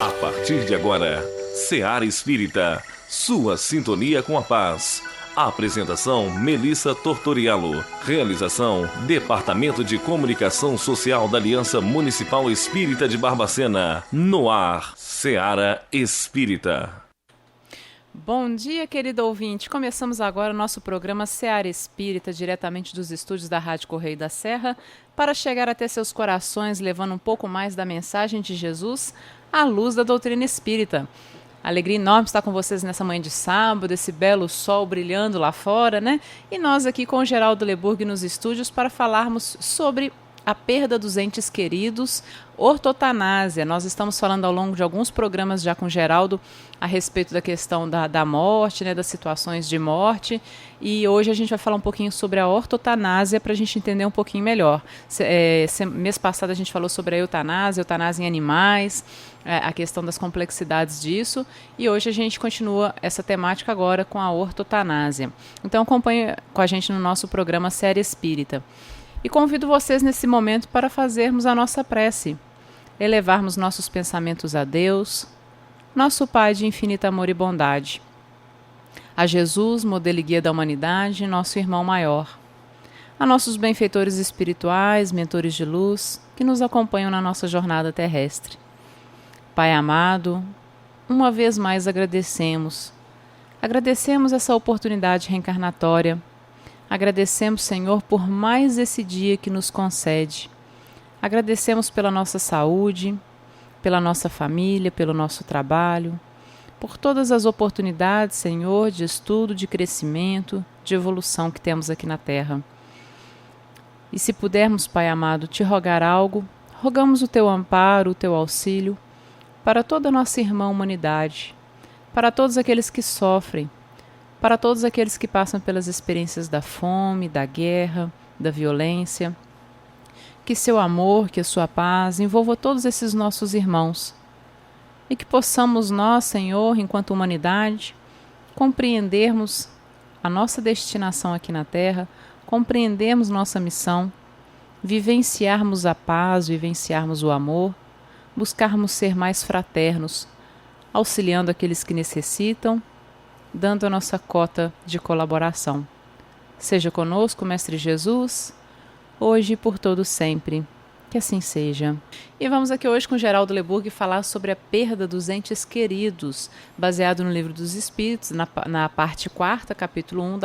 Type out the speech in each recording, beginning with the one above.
A partir de agora, Seara Espírita, sua sintonia com a paz. Apresentação: Melissa Tortorialo. Realização: Departamento de Comunicação Social da Aliança Municipal Espírita de Barbacena. No ar, Seara Espírita. Bom dia, querido ouvinte. Começamos agora o nosso programa Seara Espírita, diretamente dos estúdios da Rádio Correio da Serra, para chegar até seus corações, levando um pouco mais da mensagem de Jesus à luz da doutrina espírita. Alegria enorme estar com vocês nessa manhã de sábado, esse belo sol brilhando lá fora, né? E nós aqui com o Geraldo Leburg nos estúdios para falarmos sobre a perda dos entes queridos, ortotanásia. Nós estamos falando ao longo de alguns programas já com o Geraldo a respeito da questão da morte, né, das situações de morte, e hoje a gente vai falar um pouquinho sobre a ortotanásia para a gente entender um pouquinho melhor. Mês passado a gente falou sobre a eutanásia em animais, a questão das complexidades disso, e hoje a gente continua essa temática agora com a ortotanásia. Então acompanhe com a gente no nosso programa Série Espírita. E convido vocês nesse momento para fazermos a nossa prece, elevarmos nossos pensamentos a Deus, nosso Pai de infinito amor e bondade, a Jesus, modelo e guia da humanidade, nosso irmão maior, a nossos benfeitores espirituais, mentores de luz, que nos acompanham na nossa jornada terrestre. Pai amado, uma vez mais agradecemos essa oportunidade reencarnatória. Agradecemos, Senhor, por mais esse dia que nos concede. Agradecemos pela nossa saúde, pela nossa família, pelo nosso trabalho, por todas as oportunidades, Senhor, de estudo, de crescimento, de evolução que temos aqui na Terra. E se pudermos, Pai amado, te rogar algo, rogamos o teu amparo, o teu auxílio, para toda a nossa irmã humanidade, para todos aqueles que sofrem, para todos aqueles que passam pelas experiências da fome, da guerra, da violência. Que seu amor, que a sua paz envolva todos esses nossos irmãos. E que possamos nós, Senhor, enquanto humanidade, compreendermos a nossa destinação aqui na Terra, compreendermos nossa missão, vivenciarmos a paz, vivenciarmos o amor, buscarmos ser mais fraternos, auxiliando aqueles que necessitam, dando a nossa cota de colaboração. Seja conosco, Mestre Jesus, hoje e por todo sempre. Que assim seja. E vamos aqui hoje com o Geraldo Leburg falar sobre a perda dos entes queridos, baseado no Livro dos Espíritos, na parte 4ª, capítulo 1,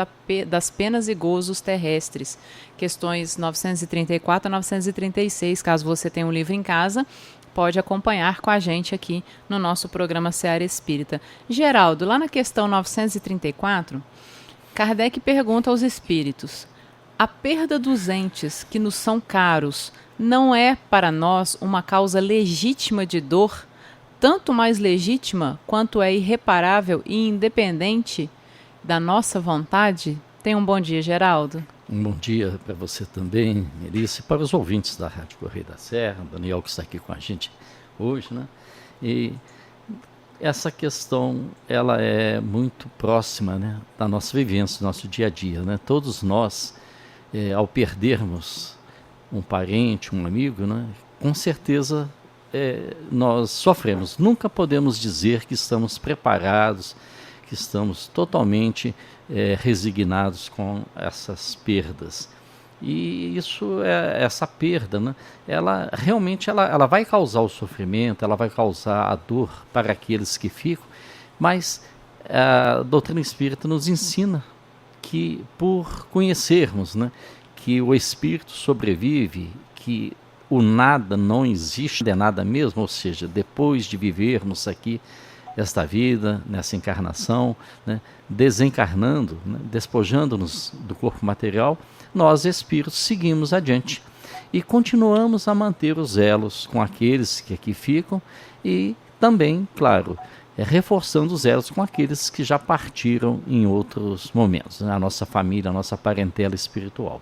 das penas e gozos terrestres, questões 934 a 936. Caso você tenha um livro em casa, pode acompanhar com a gente aqui no nosso programa Seara Espírita. Geraldo, lá na questão 934, Kardec pergunta aos espíritos: a perda dos entes que nos são caros não é para nós uma causa legítima de dor, tanto mais legítima quanto é irreparável e independente da nossa vontade? Tenha um bom dia, Geraldo. Um bom dia para você também, Melissa, e para os ouvintes da Rádio Correio da Serra, Daniel, que está aqui com a gente hoje, né? E essa questão, ela é muito próxima, né, da nossa vivência, do nosso dia a dia, né? Todos nós, ao perdermos um parente, um amigo, né, com certeza nós sofremos. Nunca podemos dizer que estamos preparados, que estamos totalmente resignados com essas perdas. E essa perda, né, ela realmente ela vai causar o sofrimento, ela vai causar a dor para aqueles que ficam, mas a doutrina espírita nos ensina que, por conhecermos, né, que o espírito sobrevive, que o nada não existe, é nada mesmo, ou seja, depois de vivermos aqui esta vida, nessa encarnação, né, desencarnando, né, despojando-nos do corpo material, nós, espíritos, seguimos adiante e continuamos a manter os elos com aqueles que aqui ficam e também, claro, reforçando os elos com aqueles que já partiram em outros momentos, né, a nossa família, a nossa parentela espiritual.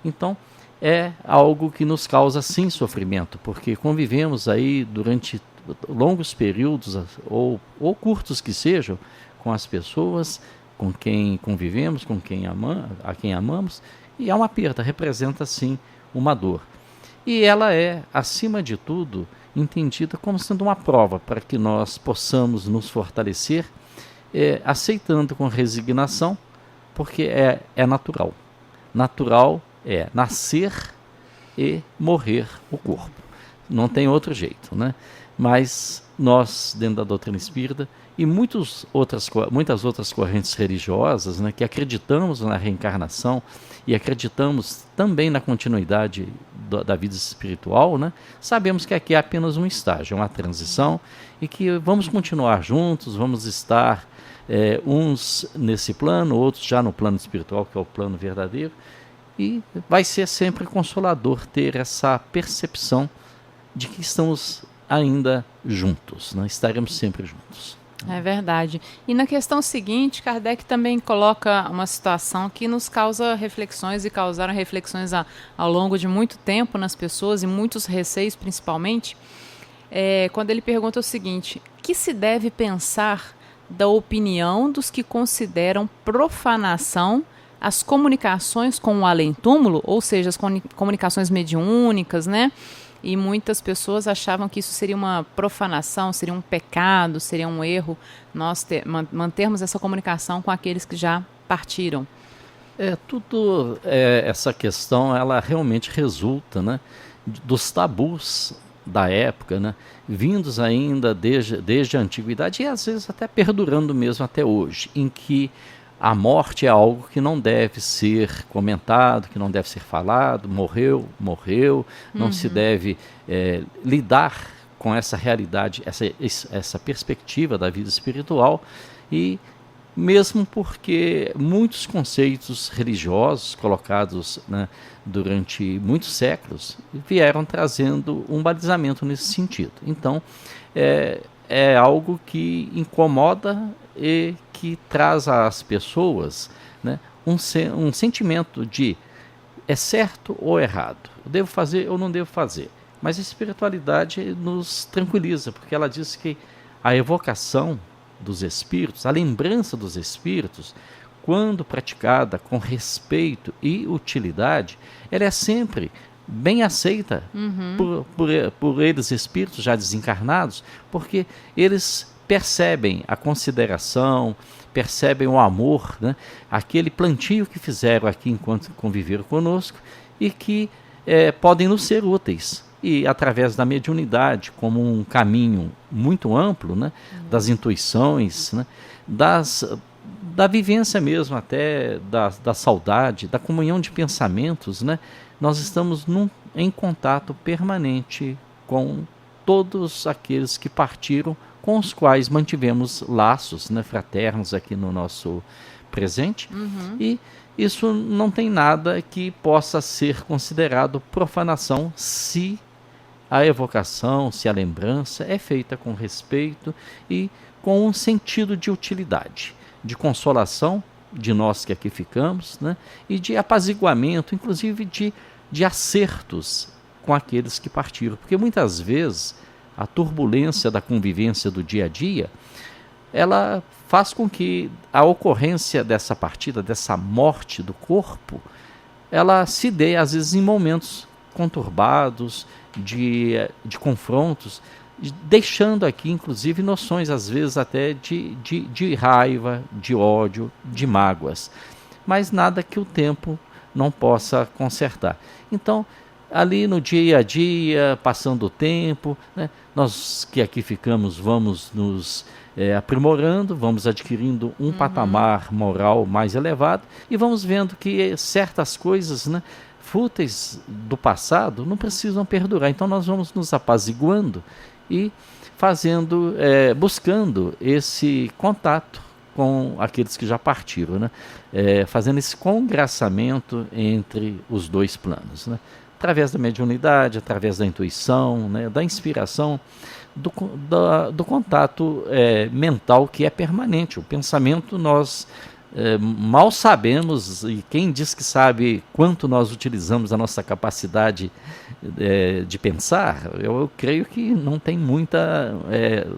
Então, é algo que nos causa, sim, sofrimento, porque convivemos aí durante longos períodos, ou curtos que sejam, com as pessoas com quem convivemos, com a quem amamos, e é uma perda, representa sim uma dor. E ela é, acima de tudo, entendida como sendo uma prova para que nós possamos nos fortalecer, aceitando com resignação, porque é natural. Natural é nascer e morrer o corpo. Não tem outro jeito, né? Mas nós, dentro da doutrina espírita, e muitas outras correntes religiosas, né, que acreditamos na reencarnação e acreditamos também na continuidade da vida espiritual, né, sabemos que aqui é apenas um estágio, uma transição, e que vamos continuar juntos, vamos estar uns nesse plano, outros já no plano espiritual, que é o plano verdadeiro, e vai ser sempre consolador ter essa percepção de que estamos ainda juntos, né? Estaremos sempre juntos. É verdade. E na questão seguinte, Kardec também coloca uma situação que nos causa reflexões e causaram reflexões ao longo de muito tempo nas pessoas e muitos receios principalmente, quando ele pergunta o seguinte: que se deve pensar da opinião dos que consideram profanação as comunicações com o além-túmulo, ou seja, as comunicações mediúnicas, né? E muitas pessoas achavam que isso seria uma profanação, seria um pecado, seria um erro nós mantermos essa comunicação com aqueles que já partiram. Essa questão, ela realmente resulta, né, dos tabus da época, né, vindos ainda desde a antiguidade e às vezes até perdurando mesmo até hoje, em que a morte é algo que não deve ser comentado, que não deve ser falado, morreu, não se deve lidar com essa realidade, essa perspectiva da vida espiritual, e mesmo porque muitos conceitos religiosos colocados, né, durante muitos séculos vieram trazendo um balizamento nesse sentido. Então, é algo que incomoda e que traz às pessoas, né, um sentimento de é certo ou errado, eu devo fazer ou não devo fazer. Mas a espiritualidade nos tranquiliza, porque ela diz que a evocação dos espíritos, a lembrança dos espíritos, quando praticada com respeito e utilidade, ela é sempre bem aceita por eles, espíritos já desencarnados, porque eles percebem a consideração, percebem o amor, né? Aquele plantio que fizeram aqui enquanto conviveram conosco e que podem nos ser úteis. E através da mediunidade, como um caminho muito amplo, né? Das intuições, né? Da vivência mesmo, até da saudade, da comunhão de pensamentos, né? Nós estamos em contato permanente com todos aqueles que partiram, com os quais mantivemos laços, né, fraternos aqui no nosso presente. E isso não tem nada que possa ser considerado profanação se a evocação, se a lembrança é feita com respeito e com um sentido de utilidade, de consolação de nós que aqui ficamos, né, e de apaziguamento, inclusive de acertos com aqueles que partiram. Porque muitas vezes a turbulência da convivência do dia a dia, ela faz com que a ocorrência dessa partida, dessa morte do corpo, ela se dê às vezes em momentos conturbados, de confrontos, deixando aqui inclusive noções às vezes até de raiva, de ódio, de mágoas, mas nada que o tempo não possa consertar. Então, ali no dia a dia, passando o tempo, né, nós que aqui ficamos vamos nos aprimorando, vamos adquirindo um patamar moral mais elevado e vamos vendo que certas coisas, né, fúteis do passado não precisam perdurar. Então nós vamos nos apaziguando e buscando esse contato com aqueles que já partiram, né, fazendo esse congraçamento entre os dois planos, né, através da mediunidade, através da intuição, né, da inspiração, do contato mental que é permanente. O pensamento nós mal sabemos, e quem diz que sabe quanto nós utilizamos a nossa capacidade de pensar, eu creio que não tem muita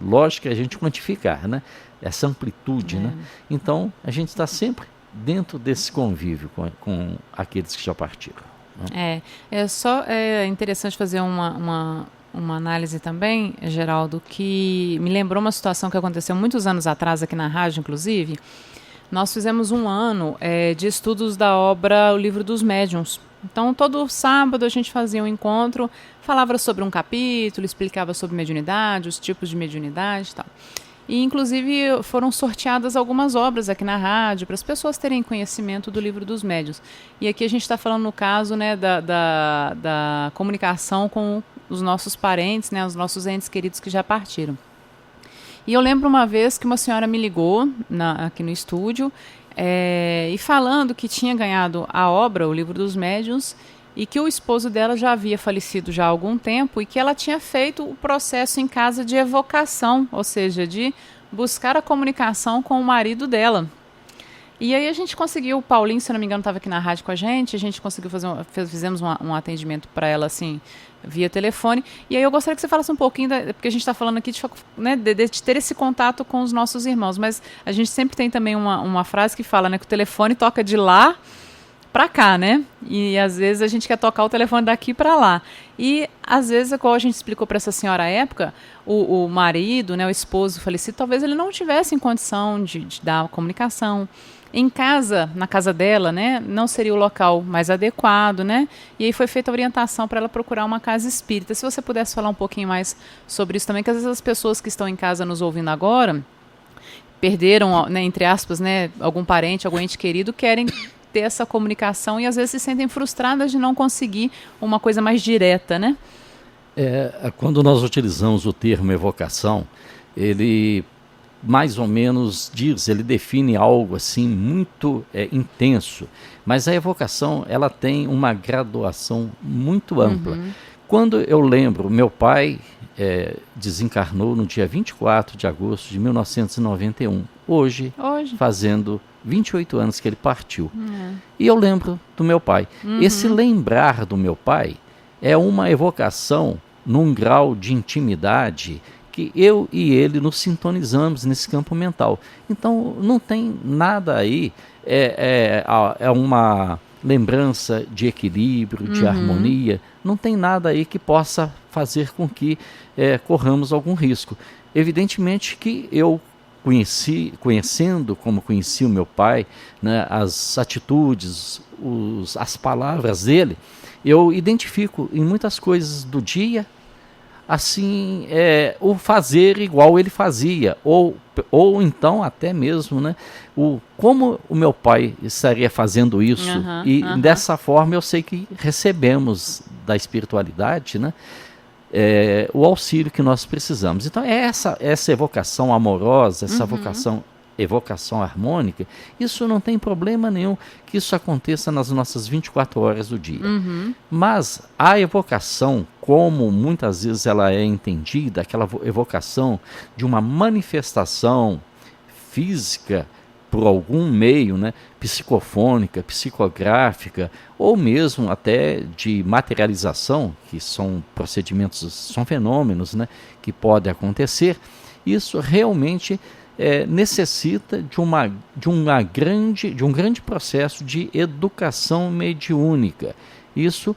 lógica a gente quantificar, né, essa amplitude. Né? Então a gente está sempre dentro desse convívio com aqueles que já partiram. É interessante fazer uma uma análise também, Geraldo, que me lembrou uma situação que aconteceu muitos anos atrás aqui na rádio, inclusive. Nós fizemos um ano de estudos da obra O Livro dos Médiuns. Então, todo sábado a gente fazia um encontro, falava sobre um capítulo, explicava sobre mediunidade, os tipos de mediunidade e tal. E, inclusive, foram sorteadas algumas obras aqui na rádio para as pessoas terem conhecimento do Livro dos Médiuns. E aqui a gente está falando no caso, né, da comunicação com os nossos parentes, né, os nossos entes queridos que já partiram. E eu lembro uma vez que uma senhora me ligou aqui no estúdio e falando que tinha ganhado a obra, O Livro dos Médiuns, e que o esposo dela já havia falecido já há algum tempo e que ela tinha feito o processo em casa de evocação, ou seja, de buscar a comunicação com o marido dela. E aí a gente conseguiu, o Paulinho, se não me engano, estava aqui na rádio com a gente conseguiu fizemos um atendimento para ela, assim, via telefone. E aí eu gostaria que você falasse um pouquinho, porque a gente está falando aqui de ter esse contato com os nossos irmãos, mas a gente sempre tem também uma frase que fala, né, que o telefone toca de lá para cá, né? E às vezes a gente quer tocar o telefone daqui para lá. E às vezes, como a gente explicou para essa senhora à época, o marido, né, o esposo falecido, talvez ele não tivesse em condição de dar a comunicação. Em casa, na casa dela, né, não seria o local mais adequado, né? E aí foi feita a orientação para ela procurar uma casa espírita. Se você pudesse falar um pouquinho mais sobre isso também, que às vezes as pessoas que estão em casa nos ouvindo agora perderam, né, entre aspas, né, algum parente, algum ente querido, querem ter essa comunicação e às vezes se sentem frustradas de não conseguir uma coisa mais direta, né? Quando nós utilizamos o termo evocação, ele mais ou menos ele define algo assim muito intenso, mas a evocação ela tem uma graduação muito ampla. Quando eu lembro, meu pai desencarnou no dia 24 de agosto de 1991, hoje fazendo 28 anos que ele partiu. E eu lembro do meu pai. Esse lembrar do meu pai é uma evocação num grau de intimidade que eu e ele nos sintonizamos nesse campo mental. Então não tem nada aí, é uma lembrança de equilíbrio, de harmonia, não tem nada aí que possa fazer com que corramos algum risco. Evidentemente que eu conhecendo como conheci o meu pai, né, as atitudes, as palavras dele, eu identifico em muitas coisas do dia, assim, o fazer igual ele fazia, ou então até mesmo, né, como o meu pai estaria fazendo isso, dessa forma eu sei que recebemos da espiritualidade, né, o auxílio que nós precisamos. Então essa evocação amorosa, essa evocação harmônica, isso não tem problema nenhum que isso aconteça nas nossas 24 horas do dia. Mas a evocação, como muitas vezes ela é entendida, aquela evocação de uma manifestação física por algum meio, né, psicofônica, psicográfica, ou mesmo até de materialização, que são procedimentos, são fenômenos, né, que podem acontecer, isso realmente necessita de um grande processo de educação mediúnica. Isso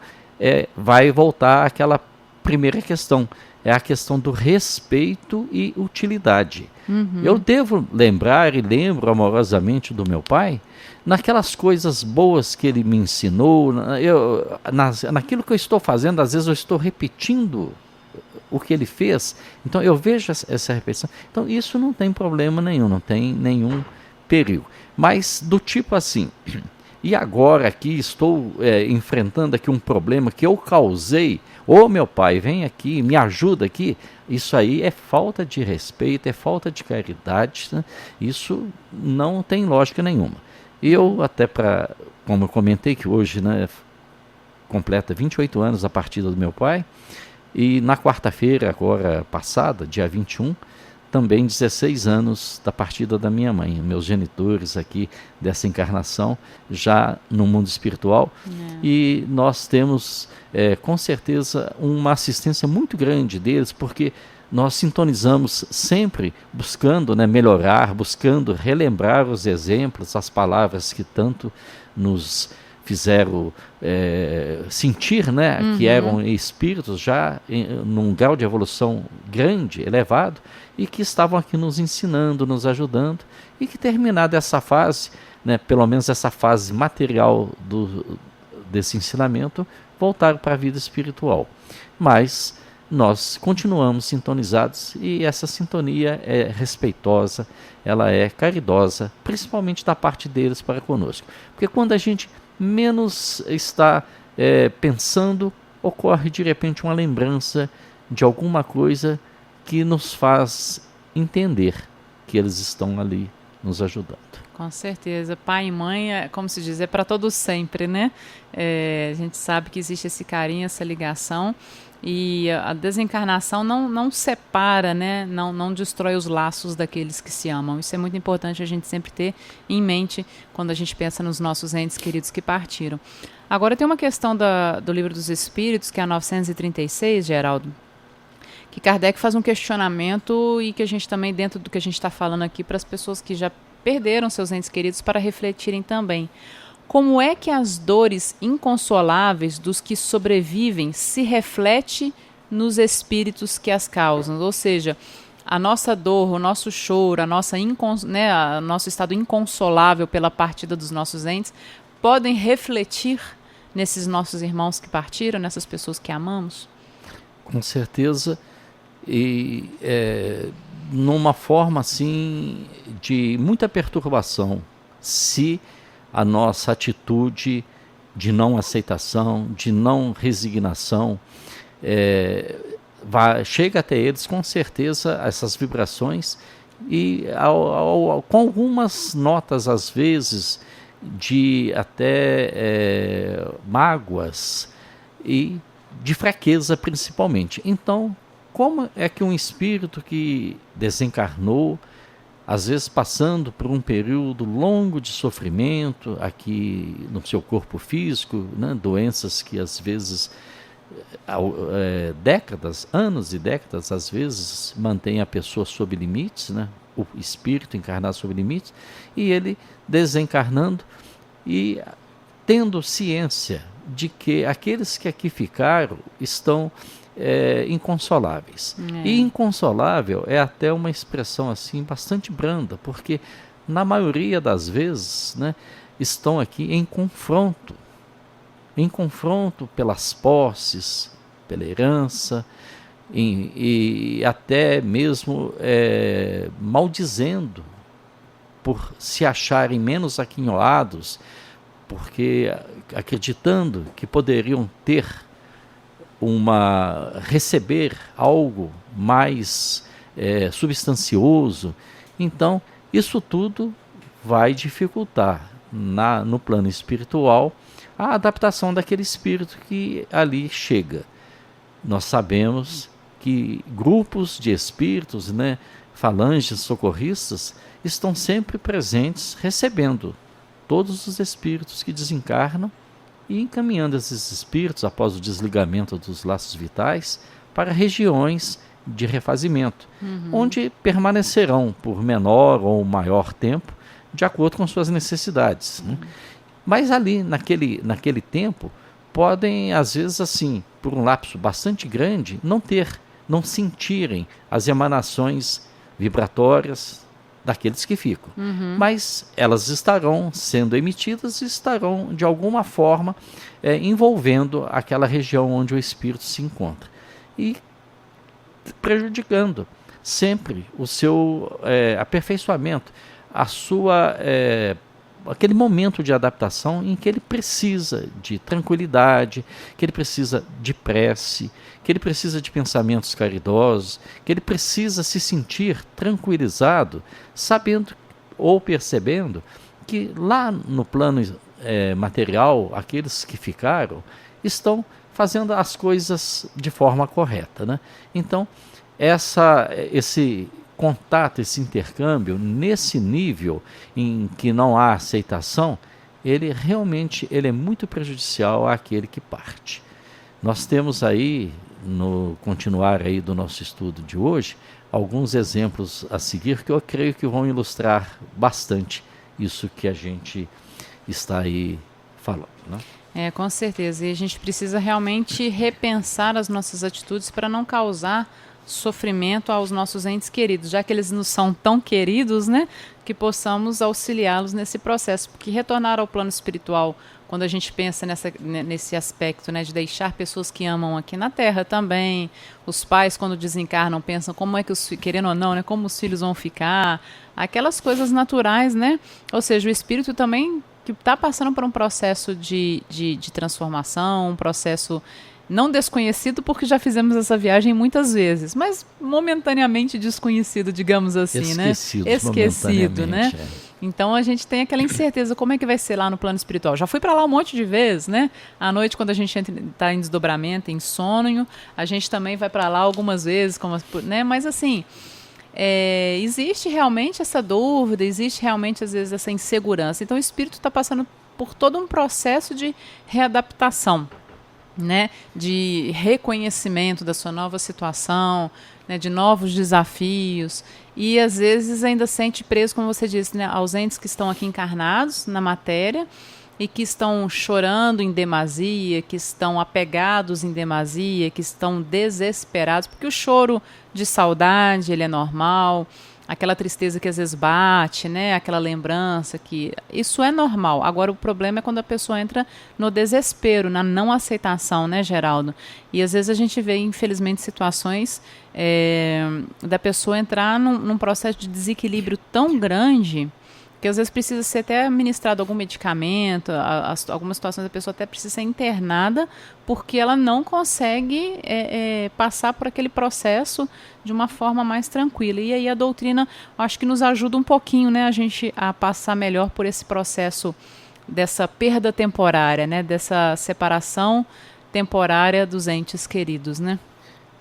vai voltar àquela primeira questão, é a questão do respeito e utilidade. Eu devo lembrar e lembro amorosamente do meu pai naquelas coisas boas que ele me ensinou, naquilo que eu estou fazendo, às vezes eu estou repetindo o que ele fez, então eu vejo essa repetição. Então isso não tem problema nenhum, não tem nenhum perigo. Mas do tipo assim, e agora aqui estou enfrentando aqui um problema que eu causei, meu pai, vem aqui, me ajuda aqui, isso aí é falta de respeito, é falta de caridade, né? Isso não tem lógica nenhuma. Eu até como eu comentei que hoje, né, completa 28 anos a partida do meu pai, e na quarta-feira agora passada, dia 21, também 16 anos da partida da minha mãe, meus genitores aqui dessa encarnação, já no mundo espiritual. E nós temos, com certeza, uma assistência muito grande deles, porque nós sintonizamos sempre buscando, né, melhorar, buscando relembrar os exemplos, as palavras que tanto nos fizeram sentir, né, que eram espíritos já num grau de evolução grande, elevado, e que estavam aqui nos ensinando, nos ajudando, e que terminada essa fase, né, pelo menos essa fase material desse ensinamento, voltaram para a vida espiritual. Mas nós continuamos sintonizados, e essa sintonia é respeitosa, ela é caridosa, principalmente da parte deles para conosco. Porque quando a gente menos está pensando, ocorre de repente uma lembrança de alguma coisa que nos faz entender que eles estão ali nos ajudando. Com certeza. Pai e mãe, como se diz, é para todos sempre, né? A gente sabe que existe esse carinho, essa ligação, e a desencarnação não separa, né? Não destrói os laços daqueles que se amam. Isso é muito importante a gente sempre ter em mente quando a gente pensa nos nossos entes queridos que partiram. Agora tem uma questão do Livro dos Espíritos, que é a 936, Geraldo, que Kardec faz um questionamento, e que a gente também, dentro do que a gente está falando aqui, para as pessoas que já perderam seus entes queridos, para refletirem também. Como é que as dores inconsoláveis dos que sobrevivem se reflete nos espíritos que as causam? Ou seja, a nossa dor, o nosso choro, a nosso estado inconsolável pela partida dos nossos entes, podem refletir nesses nossos irmãos que partiram, nessas pessoas que amamos? Com certeza. E numa forma assim de muita perturbação, se a nossa atitude de não aceitação, de não resignação, chega até eles, com certeza, essas vibrações, e com algumas notas, às vezes, de até mágoas e de fraqueza, principalmente. Então, como é que um espírito que desencarnou, às vezes passando por um período longo de sofrimento aqui no seu corpo físico, né, doenças que às vezes, décadas, anos e décadas, às vezes mantém a pessoa sob limites, né, o espírito encarnado sob limites, e ele desencarnando e tendo ciência de que aqueles que aqui ficaram estão inconsoláveis. E inconsolável é até uma expressão assim bastante branda, porque na maioria das vezes, né, estão aqui em confronto pelas posses, pela herança, e até mesmo maldizendo por se acharem menos aquinhoados, porque acreditando que poderiam receber algo mais substancioso. Então, isso tudo vai dificultar no plano espiritual a adaptação daquele espírito que ali chega. Nós sabemos que grupos de espíritos, né, falanges socorristas, estão sempre presentes, recebendo todos os espíritos que desencarnam e encaminhando esses espíritos, após o desligamento dos laços vitais, para regiões de refazimento, onde permanecerão por menor ou maior tempo, de acordo com suas necessidades. Né? Mas ali, naquele tempo, podem, às vezes, assim, por um lapso bastante grande, não sentirem as emanações vibratórias daqueles que ficam. Mas elas estarão sendo emitidas e estarão, de alguma forma, envolvendo aquela região onde o espírito se encontra. E prejudicando sempre o seu aperfeiçoamento, aquele momento de adaptação em que ele precisa de tranquilidade, que ele precisa de prece, que ele precisa de pensamentos caridosos, que ele precisa se sentir tranquilizado, sabendo ou percebendo que lá no plano material, aqueles que ficaram, estão fazendo as coisas de forma correta. Né? Então, esse contato, esse intercâmbio, nesse nível em que não há aceitação, ele realmente é muito prejudicial àquele que parte. Nós temos aí, no continuar aí do nosso estudo de hoje, alguns exemplos a seguir que eu creio que vão ilustrar bastante isso que a gente está aí falando. né? Com certeza. E a gente precisa realmente repensar as nossas atitudes para não causar sofrimento aos nossos entes queridos, já que eles nos são tão queridos, né, que possamos auxiliá-los nesse processo, porque retornar ao plano espiritual, quando a gente pensa nesse aspecto, né, de deixar pessoas que amam aqui na Terra também, os pais quando desencarnam pensam como é que querendo ou não, né, como os filhos vão ficar, aquelas coisas naturais, né, ou seja, o espírito também que está passando por um processo de transformação, um processo não desconhecido, porque já fizemos essa viagem muitas vezes, mas momentaneamente desconhecido, digamos assim, esquecido, né? Então a gente tem aquela incerteza, como é que vai ser lá no plano espiritual? Já fui para lá um monte de vezes, né? À noite, quando a gente está em desdobramento, em sonho, a gente também vai para lá algumas vezes, né? Mas assim, existe realmente essa dúvida, existe realmente às vezes essa insegurança. Então o espírito está passando por todo um processo de readaptação, né, de reconhecimento da sua nova situação, né, de novos desafios, e às vezes ainda sente preso, como você disse, né, aos entes que estão aqui encarnados na matéria e que estão chorando em demasia, que estão apegados em demasia, que estão desesperados, porque o choro de saudade, ele é normal, aquela tristeza que às vezes bate, né? Aquela lembrança que... Isso é normal. Agora, o problema é quando a pessoa entra no desespero, na não aceitação, né, Geraldo? E às vezes a gente vê, infelizmente, situações da pessoa entrar num processo de desequilíbrio tão grande que às vezes precisa ser até administrado algum medicamento, algumas situações a pessoa até precisa ser internada porque ela não consegue passar por aquele processo de uma forma mais tranquila. E aí a doutrina, acho que nos ajuda um pouquinho, né, a gente a passar melhor por esse processo dessa perda temporária, né, dessa separação temporária dos entes queridos, né?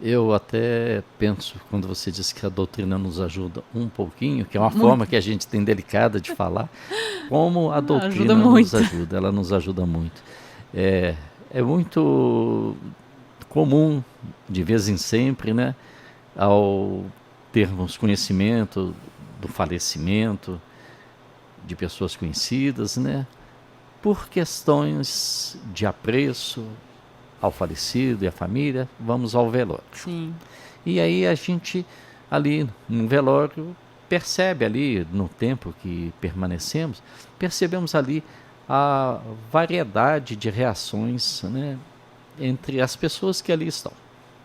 Eu até penso, quando você disse que a doutrina nos ajuda um pouquinho, que é uma forma que a gente tem delicada de falar, como a doutrina nos ajuda, ela nos ajuda muito. É muito comum, de vez em sempre, né, ao termos conhecimento do falecimento de pessoas conhecidas, né, por questões de apreço ao falecido e à família, vamos ao velório. Sim. E aí a gente, ali no velório, percebe ali, no tempo que permanecemos, percebemos ali a variedade de reações, né, entre as pessoas que ali estão,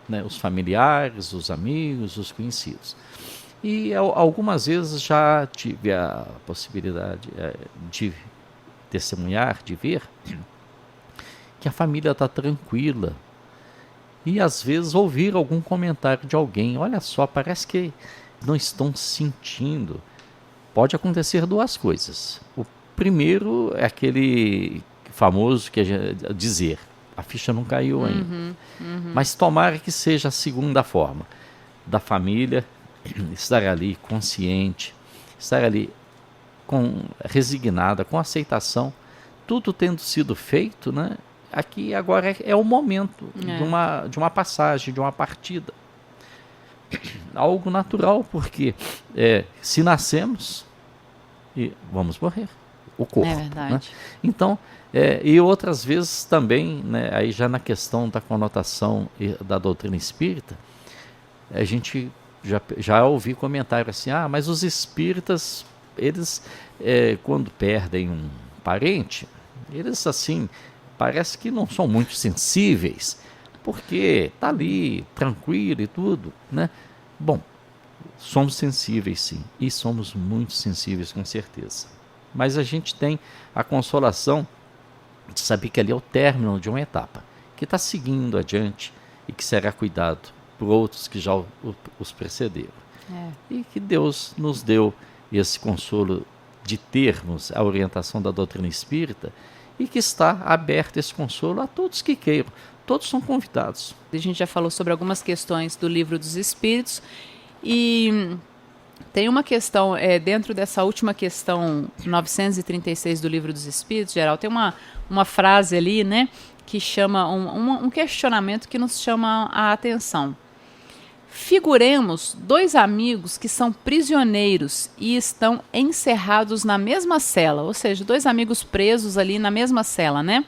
né, os familiares, os amigos, os conhecidos. E algumas vezes já tive a possibilidade de testemunhar, de ver que a família está tranquila, e às vezes ouvir algum comentário de alguém, olha só, parece que não estão sentindo. Pode acontecer duas coisas. O primeiro é aquele famoso que dizer, a ficha não caiu ainda. Mas tomara que seja a segunda forma, da família estar ali consciente, estar ali resignada, com aceitação, tudo tendo sido feito, né? Aqui agora é o momento de uma passagem, de uma partida. Algo natural, porque se nascemos, vamos morrer. O corpo. É verdade. Né? Então, e outras vezes também, né, aí já na questão da conotação da doutrina espírita, a gente já ouvi comentário assim, mas os espíritas, eles, quando perdem um parente, eles assim... parece que não são muito sensíveis, porque está ali, tranquilo e tudo, né? Bom, somos sensíveis sim, e somos muito sensíveis com certeza. Mas a gente tem a consolação de saber que ali é o término de uma etapa, que está seguindo adiante e que será cuidado por outros que já os precederam. E que Deus nos deu esse consolo de termos a orientação da doutrina espírita, e que está aberto esse consolo a todos que queiram. Todos são convidados. A gente já falou sobre algumas questões do Livro dos Espíritos, e tem uma questão, dentro dessa última questão 936 do Livro dos Espíritos, Geraldo, tem uma frase ali, né, que chama um questionamento que nos chama a atenção. Figuremos dois amigos que são prisioneiros e estão encerrados na mesma cela, ou seja, dois amigos presos ali na mesma cela, né?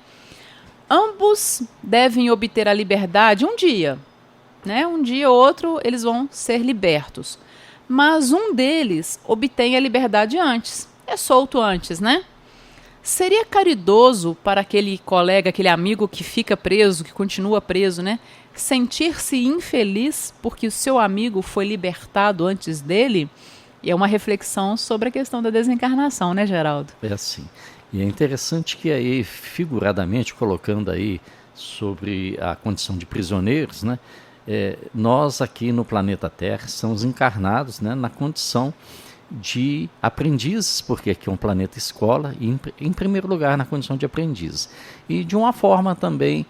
Ambos devem obter a liberdade um dia, né? Um dia ou outro eles vão ser libertos. Mas um deles obtém a liberdade antes, é solto antes, né? Seria caridoso para aquele colega, aquele amigo que fica preso, que continua preso, né? Sentir-se infeliz porque o seu amigo foi libertado antes dele? E é uma reflexão sobre a questão da desencarnação, né, Geraldo? É assim. E é interessante que aí, figuradamente, colocando aí sobre a condição de prisioneiros, né? Nós aqui no planeta Terra estamos encarnados, né, na condição de aprendizes, porque aqui é um planeta escola, e em primeiro lugar na condição de aprendizes. E de uma forma também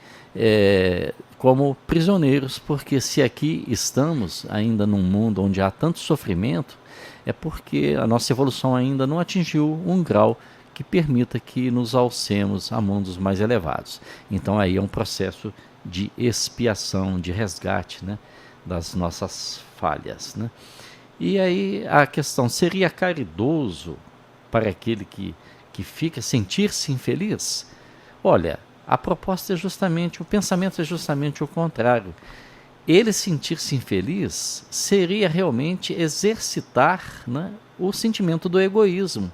como prisioneiros, porque se aqui estamos ainda num mundo onde há tanto sofrimento, é porque a nossa evolução ainda não atingiu um grau que permita que nos alcemos a mundos mais elevados. Então aí é um processo de expiação, de resgate, né, das nossas falhas, né? E aí a questão, seria caridoso para aquele que fica sentir-se infeliz? Olha, a proposta é justamente, o pensamento é justamente o contrário. Ele sentir-se infeliz seria realmente exercitar, né, o sentimento do egoísmo,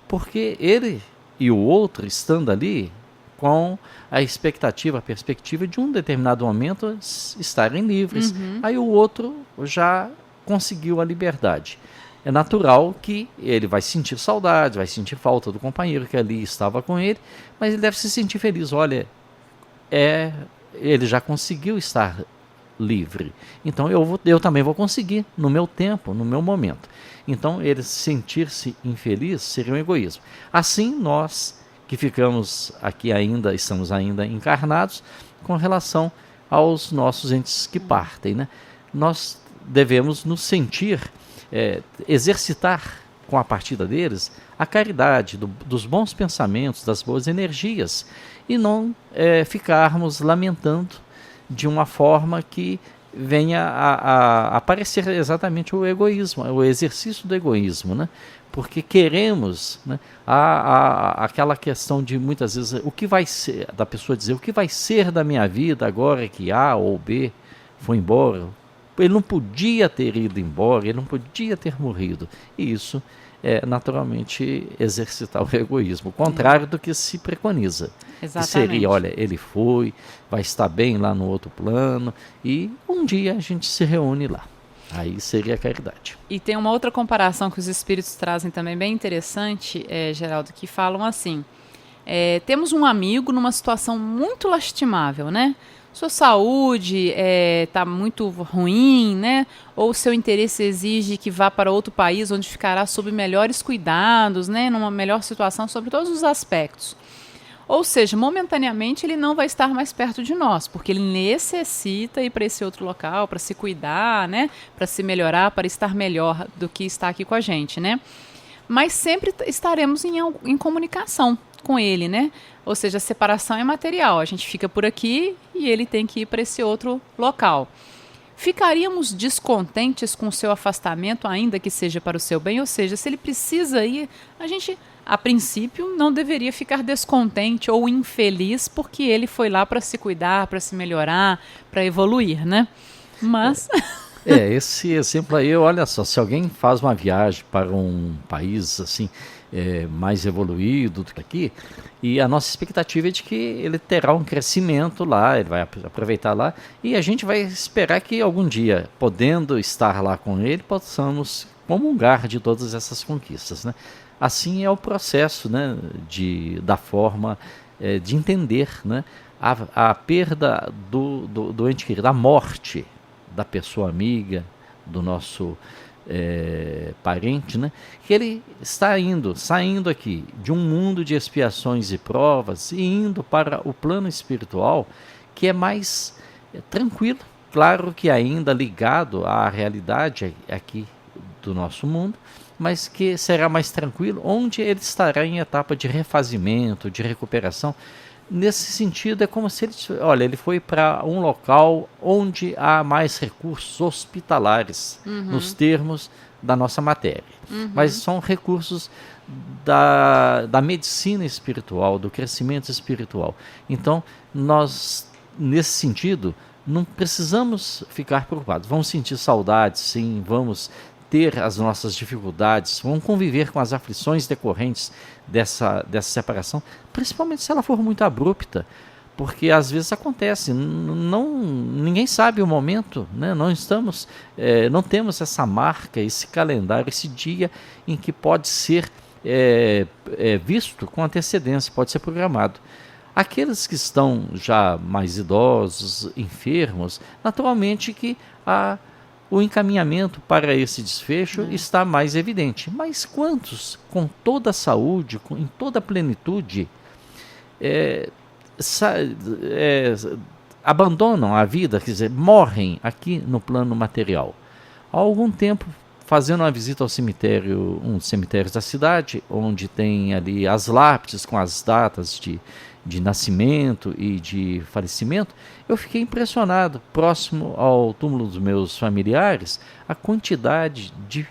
porque ele e o outro, estando ali, com a expectativa, a perspectiva de um determinado momento estarem livres. Aí o outro já conseguiu a liberdade. É natural que ele vai sentir saudade, vai sentir falta do companheiro que ali estava com ele, mas ele deve se sentir feliz. Olha, ele já conseguiu estar livre. Então eu também vou conseguir no meu tempo, no meu momento. Então ele sentir-se infeliz seria um egoísmo. Assim nós que ficamos aqui ainda, estamos ainda encarnados, com relação aos nossos entes que partem, né? Nós devemos nos sentir, exercitar com a partida deles a caridade, dos bons pensamentos, das boas energias, e não ficarmos lamentando de uma forma que venha a aparecer exatamente o egoísmo, o exercício do egoísmo, né? Porque queremos, né, aquela questão de muitas vezes, o que vai ser, da pessoa dizer, o que vai ser da minha vida agora que A ou B foi embora? Ele não podia ter ido embora, ele não podia ter morrido. E isso é naturalmente exercitar o egoísmo, o contrário do que se preconiza. Exatamente. Que seria, olha, ele foi, vai estar bem lá no outro plano, e um dia a gente se reúne lá. Aí seria a caridade. E tem uma outra comparação que os espíritos trazem também bem interessante, Geraldo, que falam assim, temos um amigo numa situação muito lastimável, né? Sua saúde está muito ruim, né? Ou seu interesse exige que vá para outro país onde ficará sob melhores cuidados, né? Numa melhor situação sobre todos os aspectos. Ou seja, momentaneamente ele não vai estar mais perto de nós, porque ele necessita ir para esse outro local, para se cuidar, né? Para se melhorar, para estar melhor do que está aqui com a gente, né? Mas sempre estaremos em comunicação com ele, né? Ou seja, a separação é material, a gente fica por aqui e ele tem que ir para esse outro local. Ficaríamos descontentes com o seu afastamento, ainda que seja para o seu bem? Ou seja, se ele precisa ir, a gente, a princípio, não deveria ficar descontente ou infeliz porque ele foi lá para se cuidar, para se melhorar, para evoluir, né? Mas... Esse exemplo aí, olha só, se alguém faz uma viagem para um país assim, mais evoluído do que aqui, e a nossa expectativa é de que ele terá um crescimento lá, ele vai aproveitar lá, e a gente vai esperar que algum dia, podendo estar lá com ele, possamos comungar de todas essas conquistas, né? Assim é o processo, né, da forma de entender, né, a perda do ente querido, a morte da pessoa amiga, do nosso parente, né? Que ele está saindo aqui de um mundo de expiações e provas e indo para o plano espiritual, que é mais tranquilo, claro que ainda ligado à realidade aqui do nosso mundo, mas que será mais tranquilo, onde ele estará em etapa de refazimento, de recuperação. Nesse sentido, é como se ele foi para um local onde há mais recursos hospitalares, nos termos da nossa matéria, mas são recursos da medicina espiritual, do crescimento espiritual. Então, nós, nesse sentido, não precisamos ficar preocupados. Vamos sentir saudade, sim, vamos ter as nossas dificuldades, vamos conviver com as aflições decorrentes dessa separação, principalmente se ela for muito abrupta, porque às vezes acontece, ninguém sabe o momento, né? Não temos essa marca, esse calendário, esse dia em que pode ser visto com antecedência, pode ser programado. Aqueles que estão já mais idosos, enfermos, naturalmente que o encaminhamento para esse desfecho está mais evidente. Mas quantos, com toda a saúde, em toda a plenitude, abandonam a vida, quer dizer, morrem aqui no plano material? Há algum tempo, fazendo uma visita ao cemitério, um dos cemitérios da cidade, onde tem ali as lápides com as datas de nascimento e de falecimento, eu fiquei impressionado, próximo ao túmulo dos meus familiares, a quantidade de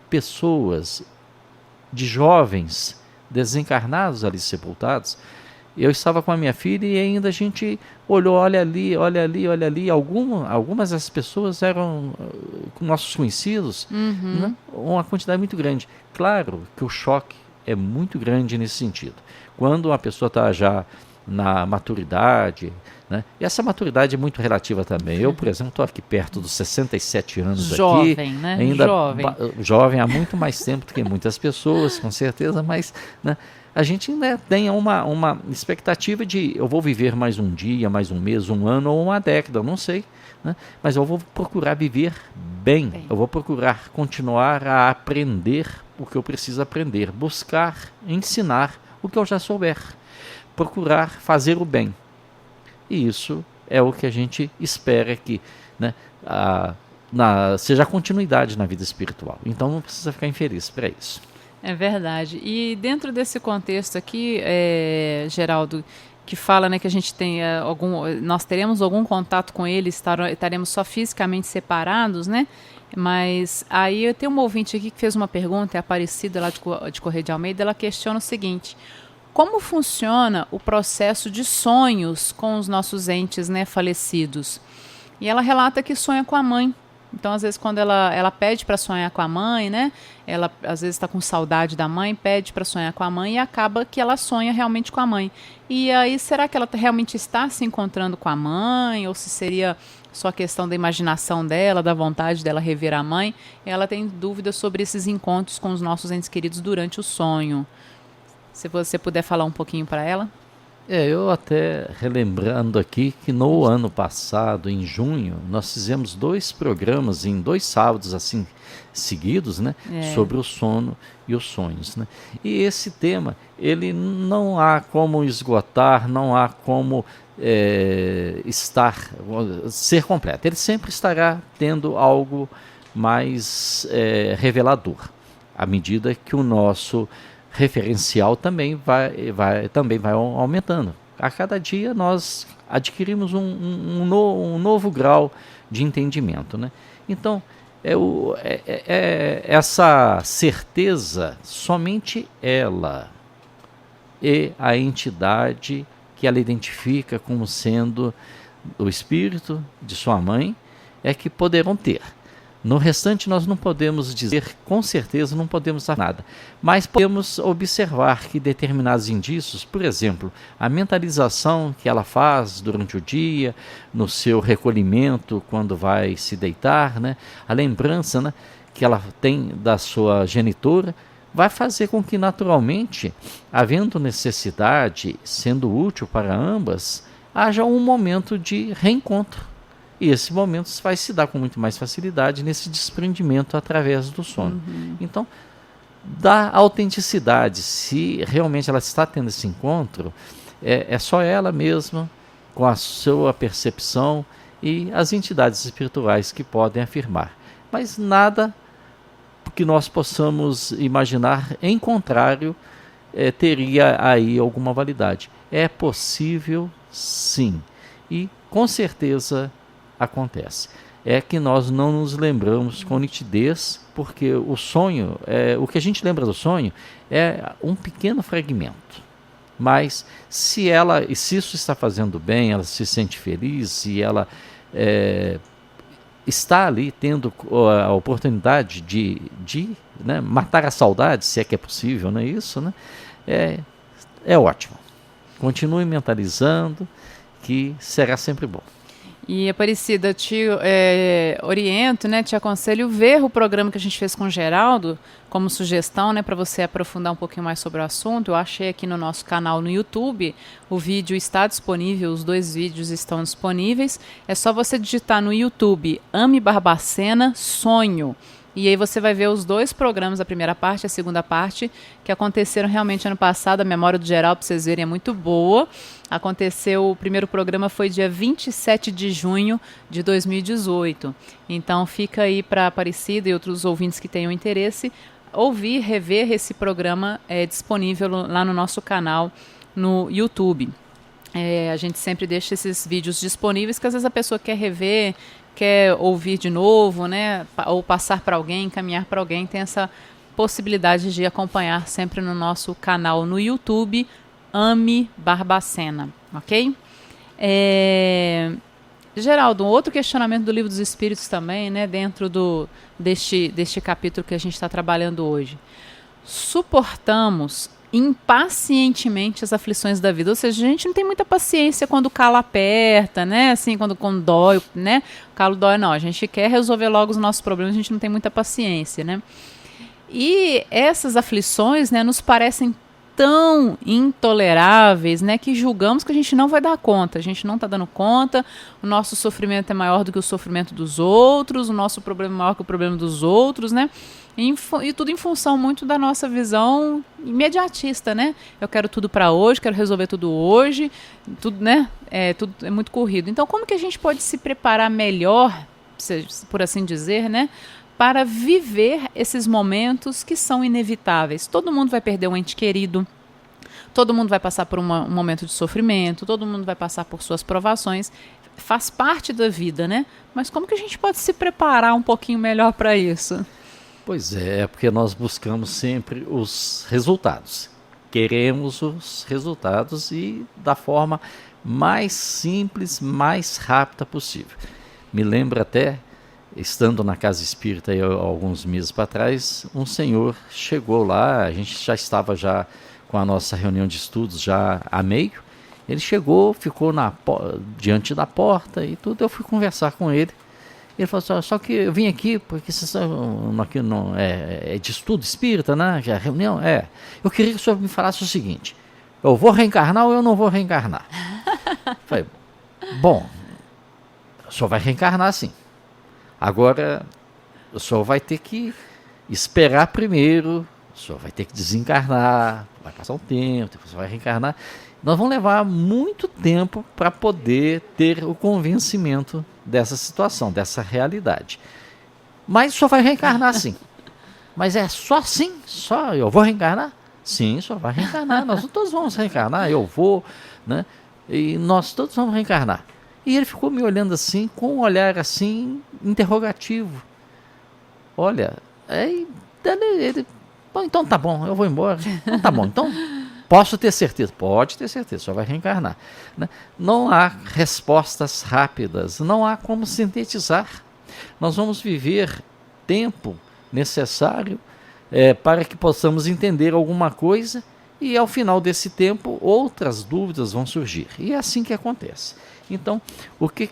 pessoas, de jovens desencarnados ali sepultados. Eu estava com a minha filha e ainda a gente olhou, olha ali. Algumas dessas pessoas eram nossos conhecidos, né? Uma quantidade muito grande. Claro que o choque é muito grande nesse sentido. Quando uma pessoa está já na maturidade, né? E essa maturidade é muito relativa também. Eu, por exemplo, estou aqui perto dos 67 anos jovem, aqui. Né? Ainda jovem há muito mais tempo do que muitas pessoas, com certeza, mas, né, a gente ainda tem uma expectativa de eu vou viver mais um dia, mais um mês, um ano ou uma década, eu não sei, né? Mas eu vou procurar viver bem, eu vou procurar continuar a aprender o que eu preciso aprender, buscar ensinar o que eu já souber, procurar fazer o bem. E isso é o que a gente espera que, né, seja a continuidade na vida espiritual. Então não precisa ficar infeliz para isso. É verdade. E dentro desse contexto aqui, Geraldo, que fala, né, que a gente tem nós teremos algum contato com ele, estaremos só fisicamente separados, né? Mas aí eu tenho uma ouvinte aqui que fez uma pergunta, é a Aparecida lá de Correia de Almeida, ela questiona o seguinte: como funciona o processo de sonhos com os nossos entes, né, falecidos? E ela relata que sonha com a mãe. Então, às vezes, quando ela pede para sonhar com a mãe, né? Ela, às vezes, está com saudade da mãe, pede para sonhar com a mãe e acaba que ela sonha realmente com a mãe. E aí, será que ela realmente está se encontrando com a mãe? Ou se seria só questão da imaginação dela, da vontade dela rever a mãe? Ela tem dúvidas sobre esses encontros com os nossos entes queridos durante o sonho. Se você puder falar um pouquinho para ela. Eu até relembrando aqui que no ano passado, em junho, nós fizemos 2 programas em 2 sábados assim seguidos, né, sobre o sono e os sonhos, né? E esse tema, ele não há como esgotar, não há como ser completo. Ele sempre estará tendo algo mais revelador, à medida que o nosso referencial também vai aumentando. A cada dia nós adquirimos um novo grau de entendimento, né? Então, essa certeza, somente ela e a entidade que ela identifica como sendo o espírito de sua mãe é que poderão ter. No restante nós não podemos dizer, com certeza não podemos dar nada, mas podemos observar que determinados indícios, por exemplo, a mentalização que ela faz durante o dia, no seu recolhimento quando vai se deitar, né, a lembrança, né, que ela tem da sua genitora, vai fazer com que naturalmente, havendo necessidade, sendo útil para ambas, haja um momento de reencontro. E esse momento vai se dar com muito mais facilidade nesse desprendimento através do sono. Então, da autenticidade, se realmente ela está tendo esse encontro, é só ela mesma, com a sua percepção e as entidades espirituais que podem afirmar. Mas nada que nós possamos imaginar em contrário teria aí alguma validade. É possível, sim. E, com certeza, acontece. é que nós não nos lembramos com nitidez, porque o sonho, o que a gente lembra do sonho é um pequeno fragmento. Mas se isso está fazendo bem, ela se sente feliz e ela está ali tendo a oportunidade de né, matar a saudade, se é que é possível, não é isso? Né? É ótimo. Continue mentalizando que será sempre bom. E, Aparecida, te oriento, né, te aconselho ver o programa que a gente fez com o Geraldo como sugestão, né, para você aprofundar um pouquinho mais sobre o assunto. Eu achei aqui no nosso canal no YouTube, o vídeo está disponível, os 2 vídeos estão disponíveis. É só você digitar no YouTube Ame Barbacena Sonho. E aí você vai ver os 2 programas, a primeira parte e a segunda parte, que aconteceram realmente ano passado. A memória do Geraldo, para vocês verem, é muito boa. O primeiro programa foi dia 27 de junho de 2018. Então fica aí para Aparecida e outros ouvintes que tenham interesse, ouvir, rever esse programa disponível lá no nosso canal no YouTube. A gente sempre deixa esses vídeos disponíveis, que às vezes a pessoa quer rever, quer ouvir de novo, né? Ou passar para alguém, encaminhar para alguém, tem essa possibilidade de acompanhar sempre no nosso canal no YouTube, Ame Barbacena, ok? Geraldo, um outro questionamento do Livro dos Espíritos também, né? Dentro deste capítulo que a gente está trabalhando hoje. Suportamos impacientemente as aflições da vida, ou seja, a gente não tem muita paciência quando o calo aperta, né, assim, quando dói, né, o calo dói, não, a gente quer resolver logo os nossos problemas, a gente não tem muita paciência, né, e essas aflições, né, nos parecem tão intoleráveis, né, que julgamos que a gente não vai dar conta, a gente não está dando conta, o nosso sofrimento é maior do que o sofrimento dos outros, o nosso problema é maior que o problema dos outros, né, e tudo em função muito da nossa visão imediatista, né? Eu quero tudo para hoje, quero resolver tudo hoje, tudo, né? Tudo é muito corrido. Então, como que a gente pode se preparar melhor, por assim dizer, né? Para viver esses momentos que são inevitáveis. Todo mundo vai perder um ente querido, todo mundo vai passar por um momento de sofrimento, todo mundo vai passar por suas provações, faz parte da vida, né? Mas como que a gente pode se preparar um pouquinho melhor para isso? Pois é, porque nós buscamos sempre os resultados. Queremos os resultados e da forma mais simples, mais rápida possível. Me lembro até, estando na casa espírita aí, alguns meses para trás, um senhor chegou lá, a gente já estava com a nossa reunião de estudos já a meio. Ele chegou, ficou diante da porta e tudo, eu fui conversar com ele. Ele falou só que eu vim aqui porque vocês aqui não é de estudo espírita, né? Que a reunião eu queria que o senhor me falasse o seguinte: eu vou reencarnar ou eu não vou reencarnar? Falei, bom, o senhor vai reencarnar sim. Agora, o senhor vai ter que esperar primeiro, o senhor vai ter que desencarnar, vai passar um tempo, depois você vai reencarnar. Nós vamos levar muito tempo para poder ter o convencimento dessa situação, dessa realidade. Mas só vai reencarnar sim. Mas é só assim? Só eu vou reencarnar? Sim, só vai reencarnar. Nós todos vamos reencarnar, eu vou, né? E nós todos vamos reencarnar. E ele ficou me olhando assim, com um olhar assim, interrogativo. Olha, aí ele, bom, então tá bom, eu vou embora. Então tá bom, então posso ter certeza? Pode ter certeza, só vai reencarnar. Né? Não há respostas rápidas, não há como sintetizar. Nós vamos viver tempo necessário para que possamos entender alguma coisa e ao final desse tempo outras dúvidas vão surgir. E é assim que acontece. Então, o que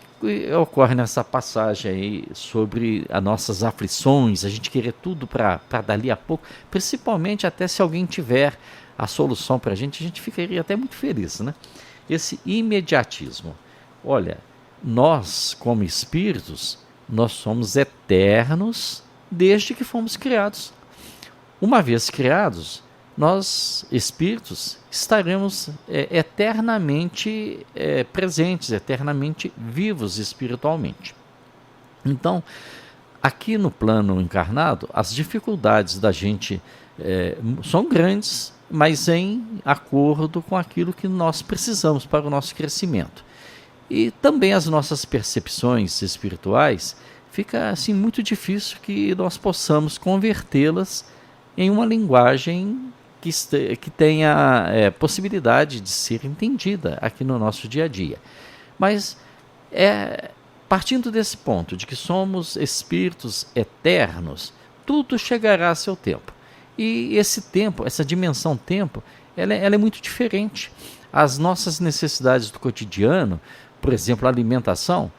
ocorre nessa passagem aí sobre as nossas aflições, a gente querer tudo para dali a pouco, principalmente até se alguém tiver a solução para a gente ficaria até muito feliz, né? Esse imediatismo. Olha, nós como espíritos, nós somos eternos desde que fomos criados. Uma vez criados, nós, espíritos, estaremos eternamente presentes, eternamente vivos espiritualmente. Então, aqui no plano encarnado, as dificuldades da gente são grandes, mas em acordo com aquilo que nós precisamos para o nosso crescimento. E também as nossas percepções espirituais fica assim muito difícil que nós possamos convertê-las em uma linguagem que tenha possibilidade de ser entendida aqui no nosso dia a dia. Mas partindo desse ponto de que somos espíritos eternos, tudo chegará a seu tempo. E esse tempo, essa dimensão tempo, ela é muito diferente. As nossas necessidades do cotidiano, por exemplo, a alimentação,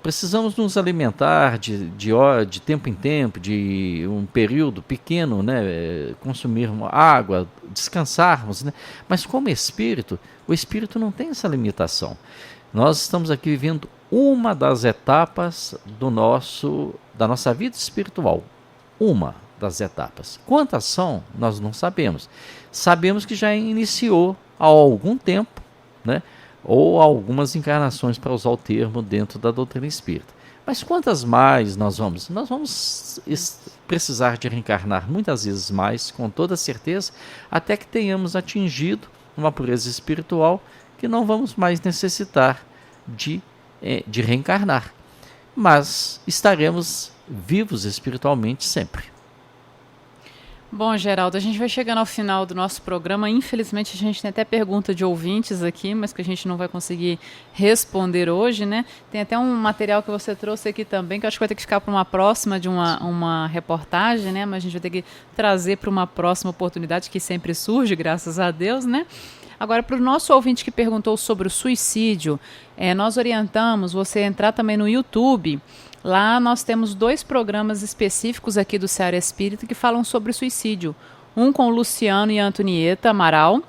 precisamos nos alimentar de tempo em tempo, de um período pequeno, né? Consumirmos água, descansarmos, né? Mas como espírito, o espírito não tem essa limitação. Nós estamos aqui vivendo uma das etapas da nossa vida espiritual. Uma das etapas. Quantas são, nós não sabemos. Sabemos que já iniciou há algum tempo, né? Ou algumas encarnações, para usar o termo dentro da doutrina espírita. Mas quantas mais nós vamos? Nós vamos precisar de reencarnar muitas vezes mais, com toda certeza, até que tenhamos atingido uma pureza espiritual que não vamos mais necessitar de reencarnar. Mas estaremos vivos espiritualmente sempre. Bom, Geraldo, a gente vai chegando ao final do nosso programa. Infelizmente, a gente tem até pergunta de ouvintes aqui, mas que a gente não vai conseguir responder hoje, né? Tem até um material que você trouxe aqui também, que eu acho que vai ter que ficar para uma próxima de uma reportagem, né? Mas a gente vai ter que trazer para uma próxima oportunidade, que sempre surge, graças a Deus, né? Agora, para o nosso ouvinte que perguntou sobre o suicídio, nós orientamos você a entrar também no YouTube. Lá nós temos 2 programas específicos aqui do Seara Espírita que falam sobre suicídio. Um com o Luciano e a Antonieta Amaral,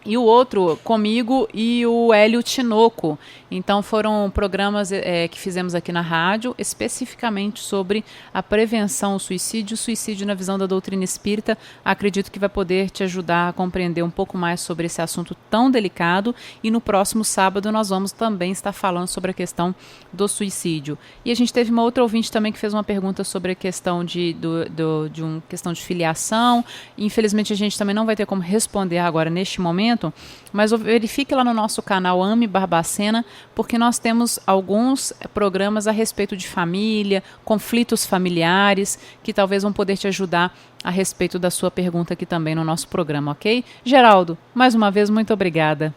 e o outro comigo e o Hélio Tinoco. Então foram programas que fizemos aqui na rádio, especificamente sobre a prevenção ao suicídio, o suicídio na visão da doutrina espírita. Acredito que vai poder te ajudar a compreender um pouco mais sobre esse assunto tão delicado. E no próximo sábado nós vamos também estar falando sobre a questão do suicídio. E a gente teve uma outra ouvinte também que fez uma pergunta sobre a questão questão de filiação. Infelizmente a gente também não vai ter como responder agora neste momento, mas verifique lá no nosso canal Ame Barbacena, porque nós temos alguns programas a respeito de família, conflitos familiares, que talvez vão poder te ajudar a respeito da sua pergunta aqui também no nosso programa, ok? Geraldo, mais uma vez, muito obrigada.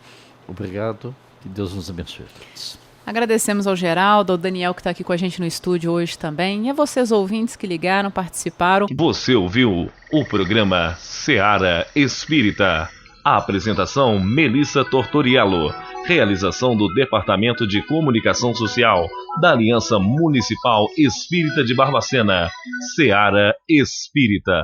Obrigado, que Deus nos abençoe a todos. Agradecemos ao Geraldo, ao Daniel que está aqui com a gente no estúdio hoje também, e a vocês ouvintes que ligaram, participaram. Você ouviu o programa Seara Espírita. A apresentação Melissa Tortoriello. Realização do Departamento de Comunicação Social da Aliança Municipal Espírita de Barbacena. Seara Espírita.